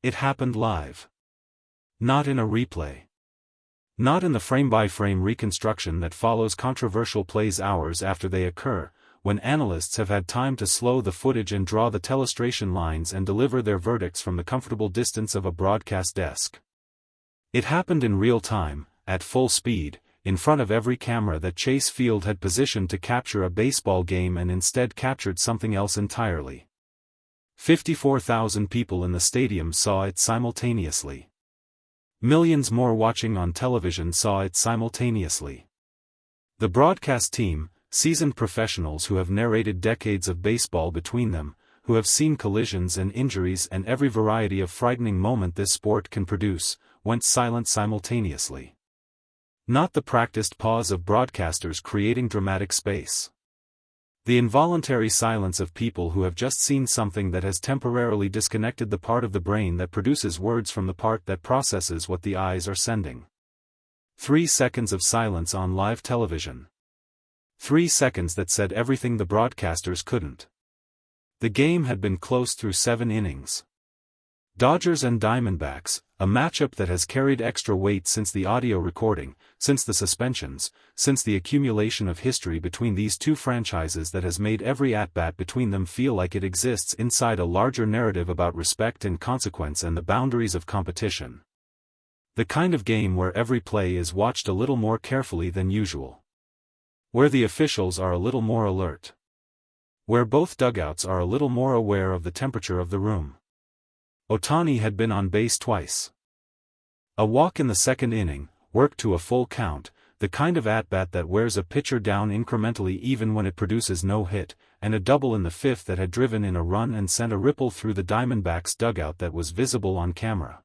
It happened live. Not in a replay. Not in the frame-by-frame reconstruction that follows controversial plays hours after they occur, when analysts have had time to slow the footage and draw the telestration lines and deliver their verdicts from the comfortable distance of a broadcast desk. It happened in real time, at full speed, in front of every camera that Chase Field had positioned to capture a baseball game and instead captured something else entirely. 54,000 people in the stadium saw it simultaneously. Millions more watching on television saw it simultaneously. The broadcast team, seasoned professionals who have narrated decades of baseball between them, who have seen collisions and injuries and every variety of frightening moment this sport can produce, went silent simultaneously. Not the practiced pause of broadcasters creating dramatic space. The involuntary silence of people who have just seen something that has temporarily disconnected the part of the brain that produces words from the part that processes what the eyes are sending. 3 seconds of silence on live television. 3 seconds that said everything the broadcasters couldn't. The game had been close through 7 innings. Dodgers and Diamondbacks, a matchup that has carried extra weight since the audio recording, since the suspensions, since the accumulation of history between these two franchises that has made every at-bat between them feel like it exists inside a larger narrative about respect and consequence and the boundaries of competition. The kind of game where every play is watched a little more carefully than usual. Where the officials are a little more alert. Where both dugouts are a little more aware of the temperature of the room. Ohtani had been on base twice. A walk in the second inning, worked to a full count, the kind of at-bat that wears a pitcher down incrementally even when it produces no hit, and a double in the fifth that had driven in a run and sent a ripple through the Diamondbacks dugout that was visible on camera.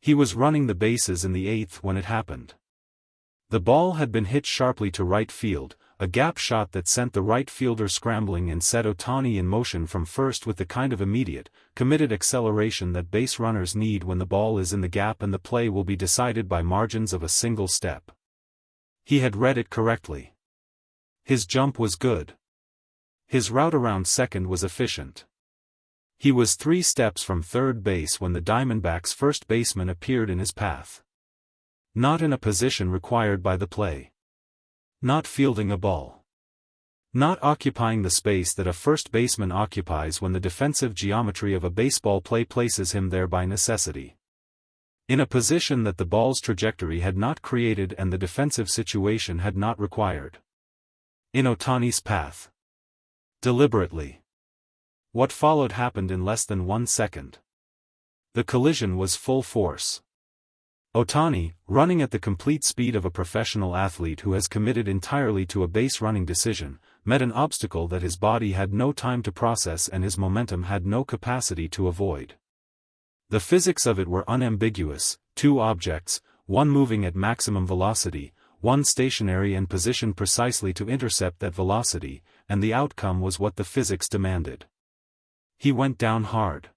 He was running the bases in the eighth when it happened. The ball had been hit sharply to right field, a gap shot that sent the right fielder scrambling and set Ohtani in motion from first with the kind of immediate, committed acceleration that base runners need when the ball is in the gap and the play will be decided by margins of a single step. He had read it correctly. His jump was good. His route around second was efficient. He was 3 steps from third base when the Diamondbacks' first baseman appeared in his path. Not in a position required by the play. Not fielding a ball. Not occupying the space that a first baseman occupies when the defensive geometry of a baseball play places him there by necessity. In a position that the ball's trajectory had not created and the defensive situation had not required. In Ohtani's path. Deliberately. What followed happened in less than 1 second. The collision was full force. Ohtani, running at the complete speed of a professional athlete who has committed entirely to a base-running decision, met an obstacle that his body had no time to process and his momentum had no capacity to avoid. The physics of it were unambiguous: 2 objects, one moving at maximum velocity, one stationary and positioned precisely to intercept that velocity, and the outcome was what the physics demanded. He went down hard.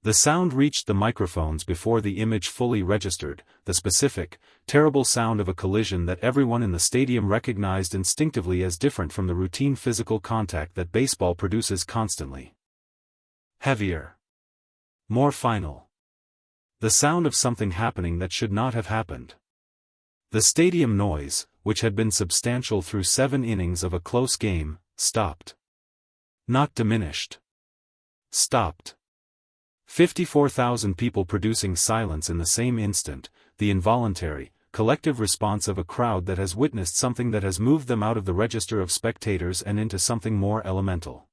The sound reached the microphones before the image fully registered, the specific, terrible sound of a collision that everyone in the stadium recognized instinctively as different from the routine physical contact that baseball produces constantly. Heavier. More final. The sound of something happening that should not have happened. The stadium noise, which had been substantial through 7 innings of a close game, stopped. Not diminished. Stopped. 54,000 people producing silence in the same instant, the involuntary, collective response of a crowd that has witnessed something that has moved them out of the register of spectators and into something more elemental.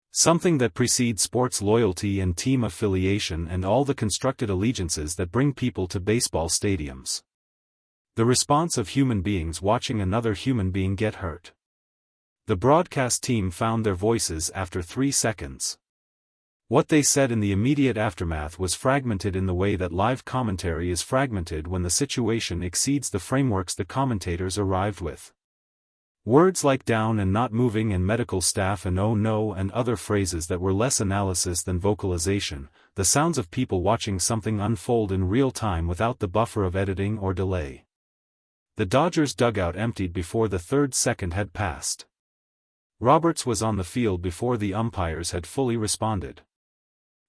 Something that precedes sports loyalty and team affiliation and all the constructed allegiances that bring people to baseball stadiums. The response of human beings watching another human being get hurt. The broadcast team found their voices after 3 seconds. What they said in the immediate aftermath was fragmented in the way that live commentary is fragmented when the situation exceeds the frameworks the commentators arrived with. Words like down and not moving and medical staff and oh no and other phrases that were less analysis than vocalization, the sounds of people watching something unfold in real time without the buffer of editing or delay. The Dodgers' dugout emptied before the 3rd second had passed. Roberts was on the field before the umpires had fully responded.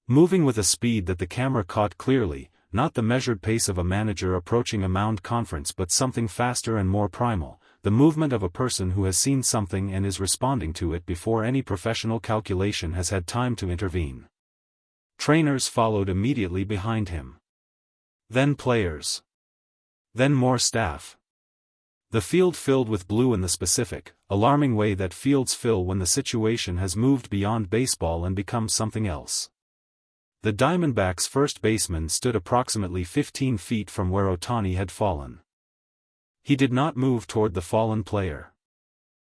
moving with a speed that the camera caught clearly, not the measured pace of a manager approaching a mound conference but something faster and more primal, the movement of a person who has seen something and is responding to it before any professional calculation has had time to intervene. Trainers followed immediately behind him. Then players. Then more staff. The field filled with blue in the specific, alarming way that fields fill when the situation has moved beyond baseball and become something else. The Diamondbacks' first baseman stood approximately 15 feet from where Ohtani had fallen. He did not move toward the fallen player.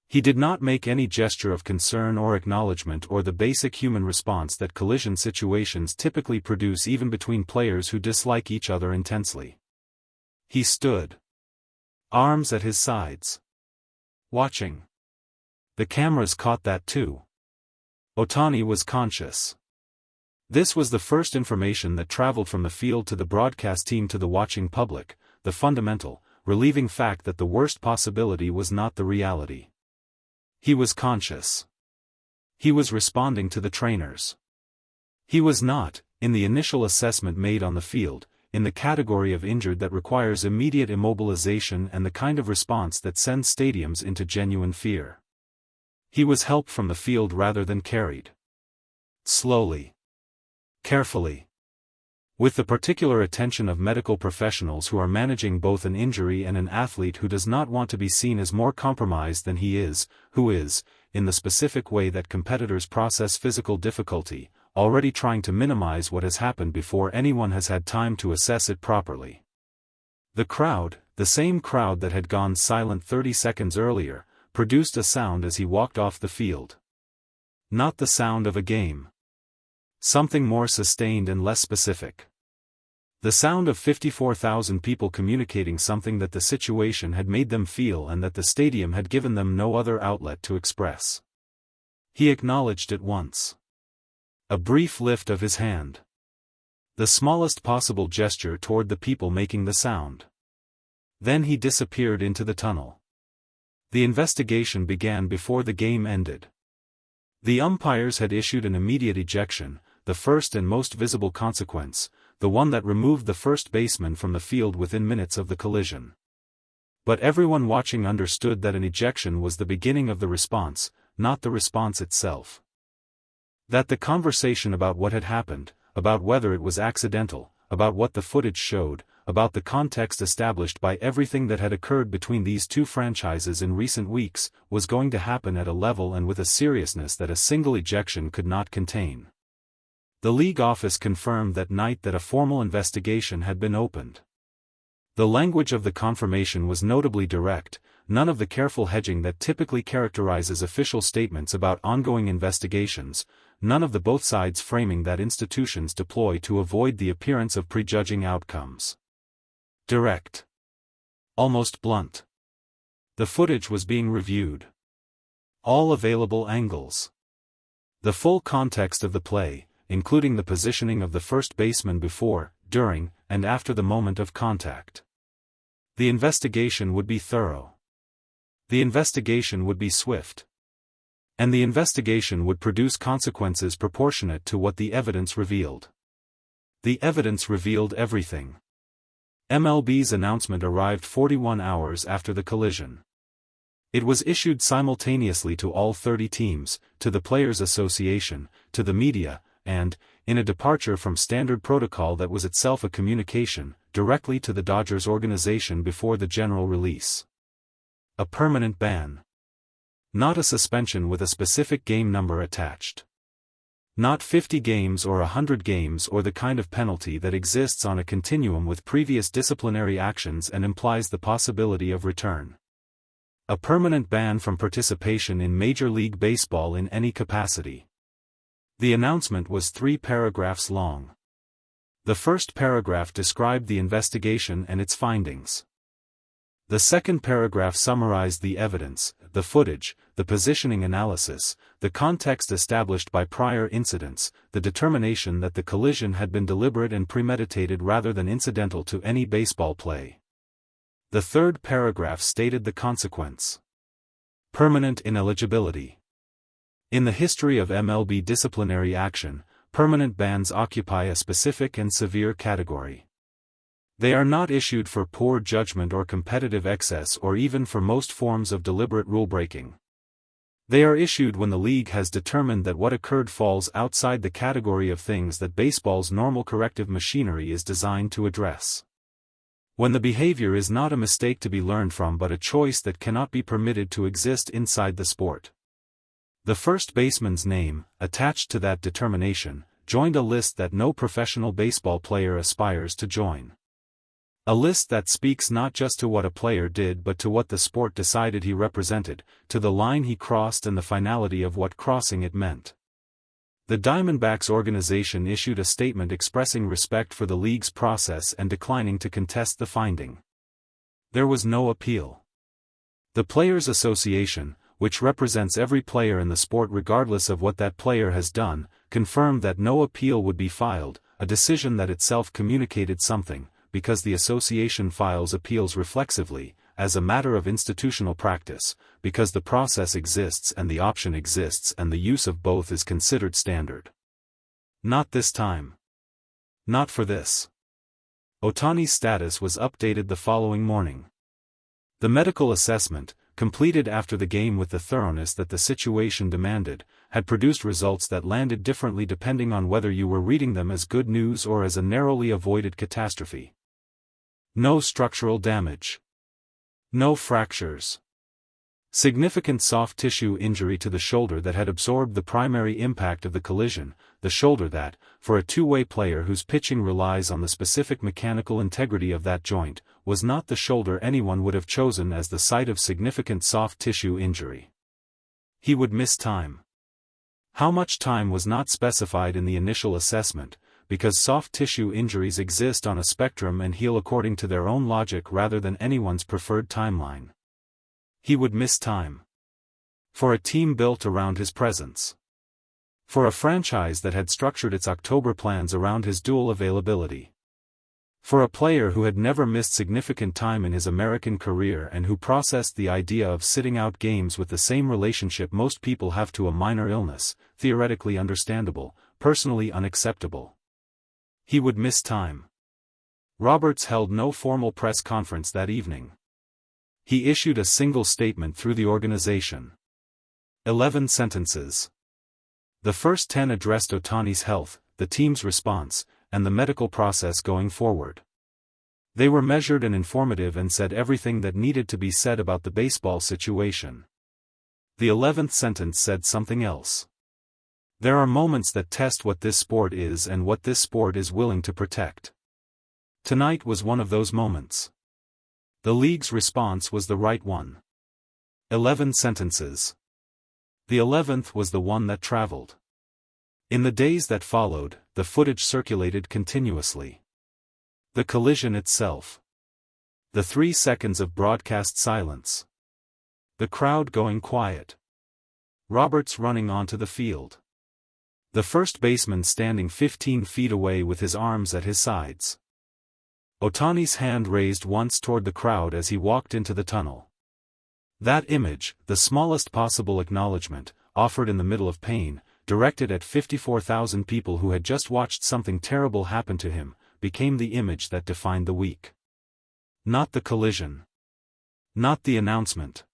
He did not make any gesture of concern or acknowledgement or the basic human response that collision situations typically produce even between players who dislike each other intensely. He stood, arms at his sides, watching. The cameras caught that too. Ohtani was conscious. This was the first information that traveled from the field to the broadcast team to the watching public, the fundamental, relieving fact that the worst possibility was not the reality. He was conscious. He was responding to the trainers. He was not, in the initial assessment made on the field, in the category of injured that requires immediate immobilization and the kind of response that sends stadiums into genuine fear. He was helped from the field rather than carried. Slowly. Carefully. With the particular attention of medical professionals who are managing both an injury and an athlete who does not want to be seen as more compromised than he is, who is, in the specific way that competitors process physical difficulty, already trying to minimize what has happened before anyone has had time to assess it properly. The crowd, the same crowd that had gone silent 30 seconds earlier, produced a sound as he walked off the field. Not the sound of a game. Something more sustained and less specific. The sound of 54,000 people communicating something that the situation had made them feel and that the stadium had given them no other outlet to express. He acknowledged it once. A brief lift of his hand. The smallest possible gesture toward the people making the sound. Then he disappeared into the tunnel. The investigation began before the game ended. The umpires had issued an immediate ejection, the first and most visible consequence, the one that removed the first baseman from the field within minutes of the collision. But everyone watching understood that an ejection was the beginning of the response, not the response itself. That the conversation about what had happened, about whether it was accidental, about what the footage showed, about the context established by everything that had occurred between these two franchises in recent weeks, was going to happen at a level and with a seriousness that a single ejection could not contain. The league office confirmed that night that a formal investigation had been opened. The language of the confirmation was notably direct, none of the careful hedging that typically characterizes official statements about ongoing investigations, none of the both sides framing that institutions deploy to avoid the appearance of prejudging outcomes. Direct. Almost blunt. The footage was being reviewed. All available angles. The full context of the play, including the positioning of the first baseman before, during, and after the moment of contact. The investigation would be thorough. The investigation would be swift. And the investigation would produce consequences proportionate to what the evidence revealed. The evidence revealed everything. MLB's announcement arrived 41 hours after the collision. It was issued simultaneously to all 30 teams, to the Players Association, to the media, and, in a departure from standard protocol that was itself a communication, directly to the Dodgers organization before the general release. A permanent ban. Not a suspension with a specific game number attached. Not 50 games or 100 games or the kind of penalty that exists on a continuum with previous disciplinary actions and implies the possibility of return. A permanent ban from participation in Major League Baseball in any capacity. The announcement was 3 paragraphs long. The first paragraph described the investigation and its findings. The second paragraph summarized the evidence, the footage, the positioning analysis, the context established by prior incidents, the determination that the collision had been deliberate and premeditated rather than incidental to any baseball play. The third paragraph stated the consequence. Permanent ineligibility. In the history of MLB disciplinary action, permanent bans occupy a specific and severe category. They are not issued for poor judgment or competitive excess or even for most forms of deliberate rule-breaking. They are issued when the league has determined that what occurred falls outside the category of things that baseball's normal corrective machinery is designed to address. When the behavior is not a mistake to be learned from but a choice that cannot be permitted to exist inside the sport. The first baseman's name, attached to that determination, joined a list that no professional baseball player aspires to join. A list that speaks not just to what a player did but to what the sport decided he represented, to the line he crossed and the finality of what crossing it meant. The Diamondbacks organization issued a statement expressing respect for the league's process and declining to contest the finding. There was no appeal. The Players Association, which represents every player in the sport regardless of what that player has done, confirmed that no appeal would be filed, a decision that itself communicated something, because the association files appeals reflexively, as a matter of institutional practice, because the process exists and the option exists and the use of both is considered standard. Not this time. Not for this. Ohtani's status was updated the following morning. The medical assessment, completed after the game with the thoroughness that the situation demanded, had produced results that landed differently depending on whether you were reading them as good news or as a narrowly avoided catastrophe. No structural damage. No fractures. Significant soft tissue injury to the shoulder that had absorbed the primary impact of the collision, the shoulder that, for a two-way player whose pitching relies on the specific mechanical integrity of that joint, was not the shoulder anyone would have chosen as the site of significant soft tissue injury. He would miss time. How much time was not specified in the initial assessment, because soft tissue injuries exist on a spectrum and heal according to their own logic rather than anyone's preferred timeline. He would miss time. For a team built around his presence. For a franchise that had structured its October plans around his dual availability. For a player who had never missed significant time in his American career and who processed the idea of sitting out games with the same relationship most people have to a minor illness, theoretically understandable, personally unacceptable. He would miss time. Roberts held no formal press conference that evening. He issued a single statement through the organization. 11 sentences. The first 10 addressed Ohtani's health, the team's response, and the medical process going forward. They were measured and informative and said everything that needed to be said about the baseball situation. The 11th sentence said something else. There are moments that test what this sport is and what this sport is willing to protect. Tonight was one of those moments. The league's response was the right one. 11 sentences. The 11th was the one that traveled. In the days that followed, the footage circulated continuously. The collision itself. The 3 seconds of broadcast silence. The crowd going quiet. Roberts running onto the field. The first baseman standing 15 feet away with his arms at his sides. Ohtani's hand raised once toward the crowd as he walked into the tunnel. That image, the smallest possible acknowledgement, offered in the middle of pain, directed at 54,000 people who had just watched something terrible happen to him, became the image that defined the week. Not the collision. Not the announcement.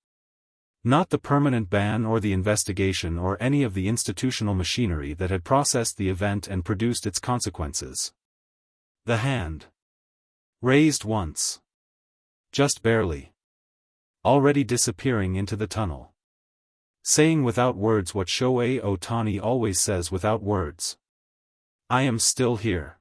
Not the permanent ban or the investigation or any of the institutional machinery that had processed the event and produced its consequences. The hand. Raised once. Just barely. Already disappearing into the tunnel. Saying without words what Shohei Ohtani always says without words. I am still here.